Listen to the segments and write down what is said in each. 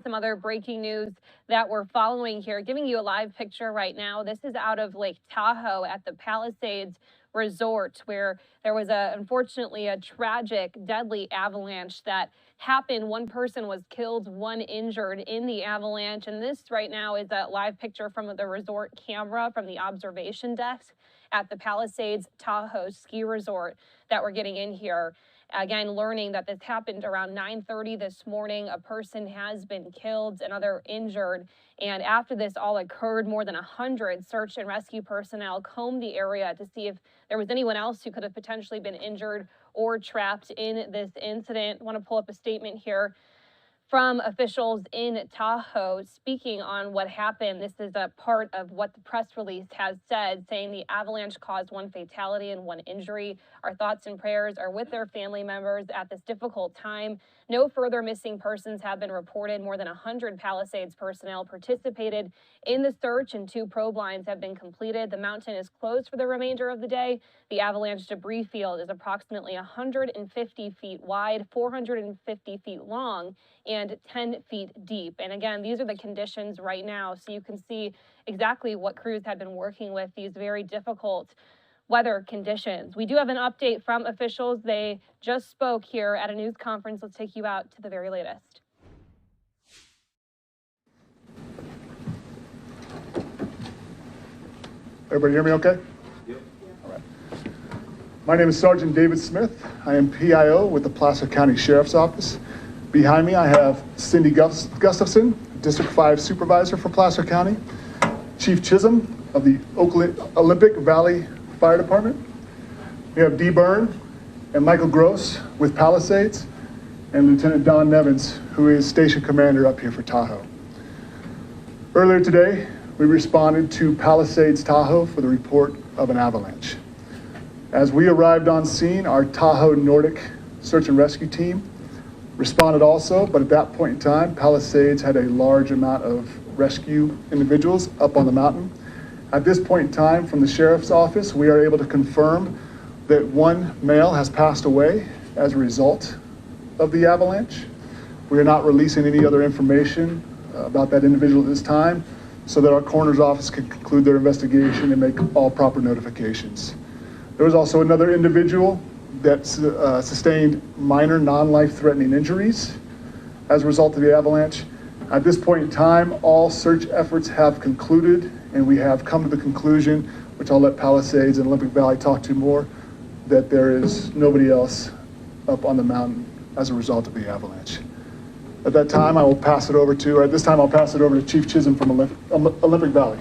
Some other breaking news that we're following here, giving you a live picture right now. This is out of Lake Tahoe at the Palisades Resort, where there was unfortunately a tragic, deadly avalanche that happened. One person was killed, one injured in the avalanche. And this right now is a live picture from the resort camera from the observation deck at the Palisades Tahoe ski resort that we're getting in here. Again, learning that this happened around 9:30 this morning. A person has been killed, another injured. And after this all occurred, more than 100 search and rescue personnel combed the area to see if there was anyone else who could have potentially been injured or trapped in this incident. I want to pull up a statement here from officials in Tahoe speaking on what happened. This is a part of what the press release has said, saying the avalanche caused one fatality and one injury. Our thoughts and prayers are with their family members at this difficult time. No further missing persons have been reported. More than 100 Palisades personnel participated in the search and 2 probe lines have been completed. The mountain is closed for the remainder of the day. The avalanche debris field is approximately 150 feet wide, 450 feet long, and 10 feet deep. And again, these are the conditions right now, so you can see exactly what crews had been working with, these very difficult weather conditions. We do have an update from officials. They just spoke here at a news conference. Let's take you out to the very latest. Everybody hear me okay? Yep. All right. My name is Sergeant David Smith. I am PIO with the Placer County Sheriff's Office. Behind me, I have Cindy Gustafson, District 5 Supervisor for Placer County, Chief Chisholm of the Olympic Valley Fire Department. We have Dee Byrne and Michael Gross with Palisades, and Lieutenant Don Nevins, who is Station Commander up here for Tahoe. Earlier today, we responded to Palisades Tahoe for the report of an avalanche. As we arrived on scene, our Tahoe Nordic search and rescue team responded also, but at that point in time, Palisades had a large amount of rescue individuals up on the mountain. At this point in time, from the Sheriff's Office, we are able to confirm that one male has passed away as a result of the avalanche. We are not releasing any other information about that individual at this time, so that our coroner's office can conclude their investigation and make all proper notifications. There was also another individual that sustained minor non-life-threatening injuries as a result of the avalanche. At this point in time, all search efforts have concluded, and we have come to the conclusion, which I'll let Palisades and Olympic Valley talk to more, that there is nobody else up on the mountain as a result of the avalanche. At that time, I will pass it over to, or at this time, I'll pass it over to Chief Chisholm from Olympic Valley.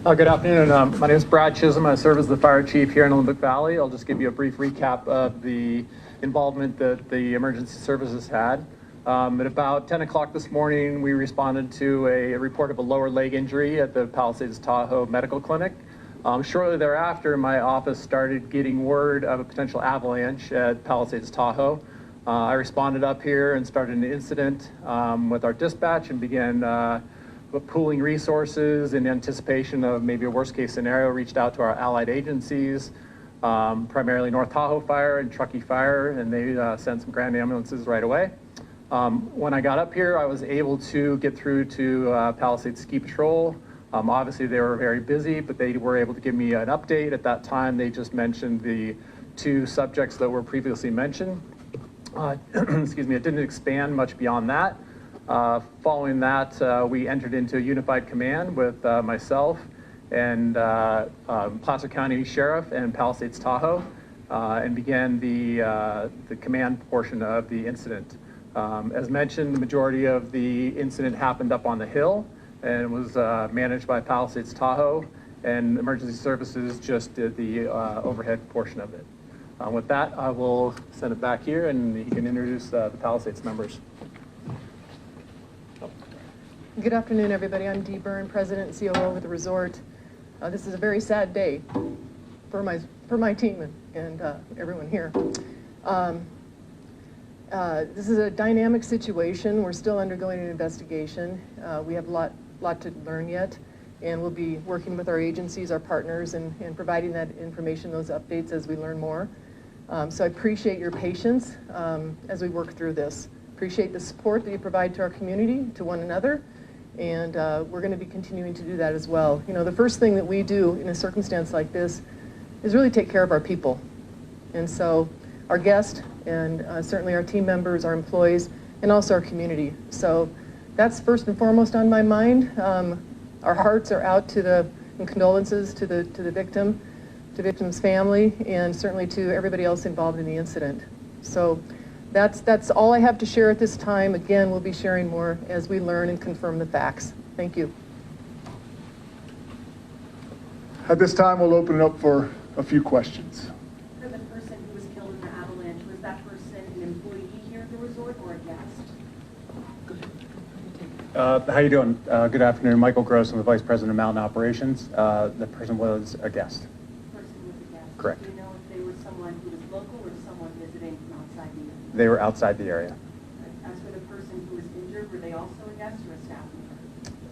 Good afternoon. My name is Brad Chisholm. I serve as the fire chief here in Olympic Valley. I'll just give you a brief recap of the involvement that the emergency services had. At about 10 o'clock this morning, we responded to a report of a lower leg injury at the Palisades Tahoe Medical Clinic. Shortly thereafter, my office started getting word of a potential avalanche at Palisades Tahoe. I responded up here and started an incident with our dispatch and began pooling resources in anticipation of maybe a worst case scenario. Reached out to our allied agencies, primarily North Tahoe Fire and Truckee Fire, and they sent some grand ambulances right away. When I got up here, I was able to get through to Palisades Ski Patrol. Obviously they were very busy, but they were able to give me an update. At that time, they just mentioned the 2 subjects that were previously mentioned. Excuse me, it didn't expand much beyond that. Following that, we entered into a unified command with myself and Placer County Sheriff and Palisades Tahoe, and began the command portion of the incident. As mentioned, the majority of the incident happened up on the hill and was managed by Palisades Tahoe, and emergency services just did the overhead portion of it. With that, I will send it back here, and you can introduce the Palisades members. Good afternoon, everybody. I'm Dee Byrne, President and COO of the resort. This is a very sad day for my team and everyone here. This is a dynamic situation. We're still undergoing an investigation. We have a lot to learn yet, and we'll be working with our agencies, our partners, and providing that information, those updates as we learn more. So I appreciate your patience as we work through this. Appreciate the support that you provide to our community, to one another, and we're going to be continuing to do that as well. You know, the first thing that we do in a circumstance like this is really take care of our people. And so our guests and certainly our team members, our employees, and also our community. So that's first and foremost on my mind. Our hearts are out to and condolences to the victim, to victim's family, and certainly to everybody else involved in the incident. So that's all I have to share at this time. Again, we'll be sharing more as we learn and confirm the facts. Thank you. At this time, we'll open it up for a few questions. For the person who was killed in the avalanche, was that person an employee here at the resort or a guest? How you doing? Good afternoon. Michael Gross, I'm the Vice President of Mountain Operations. The person was a guest. The person was a guest. Correct. Do you know if they were someone who was local or someone visiting from outside the area? They were outside the area. As for the person who was injured, were they also a guest or a staff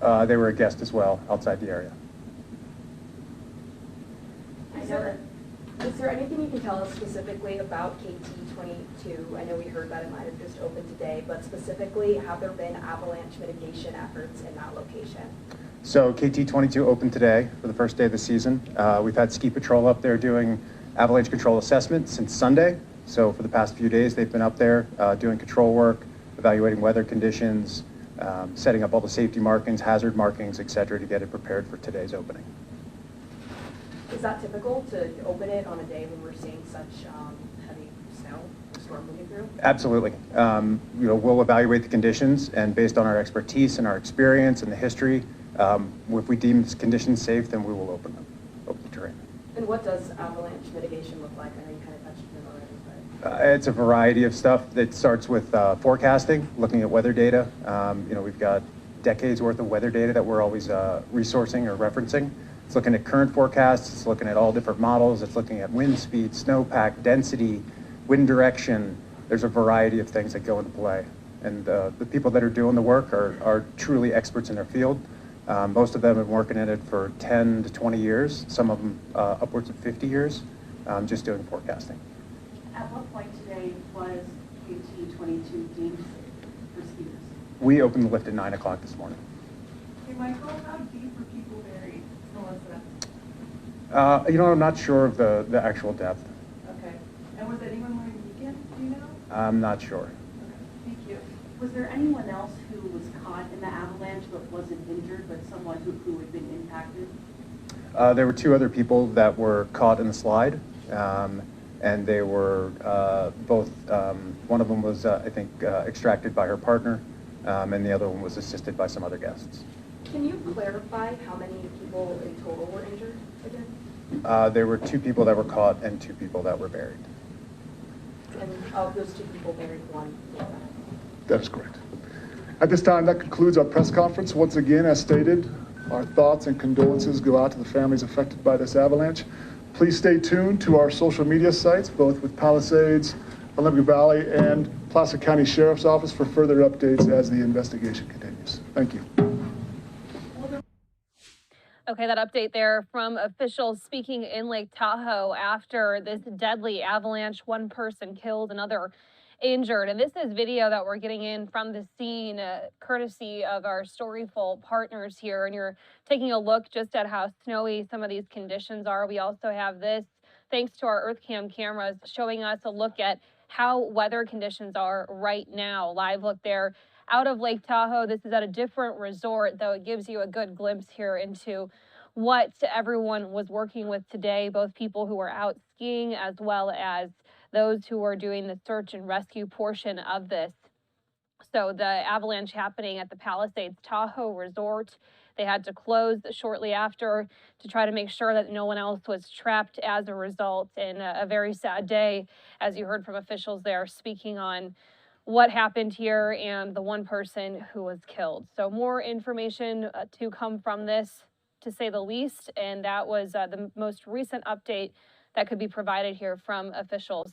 member? They were a guest as well, outside the area. Is there anything you can tell us specifically about KT-22? I know we heard that it might have just opened today, but specifically, have there been avalanche mitigation efforts in that location? So KT-22 opened today for the first day of the season. We've had ski patrol up there doing avalanche control assessment since Sunday. So for the past few days, they've been up there doing control work, evaluating weather conditions, setting up all the safety markings, hazard markings, et cetera, to get it prepared for today's opening. Is that typical to open it on a day when we're seeing such heavy snow storm moving through? Absolutely. We'll evaluate the conditions, and based on our expertise and our experience and the history, if we deem this conditions safe, then we will open the terrain. And what does avalanche mitigation look like? I know you kind of touched on it already, but It's a variety of stuff that starts with forecasting, looking at weather data. We've got decades worth of weather data that we're always resourcing or referencing. It's looking at current forecasts, it's looking at all different models, it's looking at wind speed, snowpack, density, wind direction. There's a variety of things that go into play. And the people that are doing the work are truly experts in their field. Most of them have been working in it for 10 to 20 years, some of them upwards of 50 years, just doing forecasting. At what point today was KT-22 deemed safe for skiers? We opened the lift at 9 o'clock this morning. Hey, Michael, how deep were people buried? I'm not sure of the actual depth. Okay. And was anyone wearing weekend, do you know? I'm not sure. Okay, thank you. Was there anyone else who was caught in the avalanche but wasn't injured, but someone who had been impacted? There were two other people that were caught in the slide, and they were both, one of them was, extracted by her partner, and the other one was assisted by some other guests. can you clarify how many people in total were injured again? There were two people that were caught and two people that were buried. And of those two people, buried one. That is correct. At this time, that concludes our press conference. Once again, as stated, our thoughts and condolences go out to the families affected by this avalanche. Please stay tuned to our social media sites, both with Palisades, Olympic Valley, and Placer County Sheriff's Office for further updates as the investigation continues. Thank you. Okay, that update there from officials speaking in Lake Tahoe after this deadly avalanche. One person killed, another injured. And this is video that we're getting in from the scene, courtesy of our Storyful partners here. And you're taking a look just at how snowy some of these conditions are. We also have this, thanks to our EarthCam cameras, showing us a look at how weather conditions are right now. Live look there out of Lake Tahoe. This is at a different resort, though it gives you a good glimpse here into what everyone was working with today, both people who were out skiing as well as those who were doing the search and rescue portion of this. So the avalanche happening at the Palisades Tahoe resort. They had to close shortly after to try to make sure that no one else was trapped as a result. And a very sad day, as you heard from officials there speaking on what happened here and the one person who was killed. So more information to come from this, to say the least. And that was the most recent update that could be provided here from officials.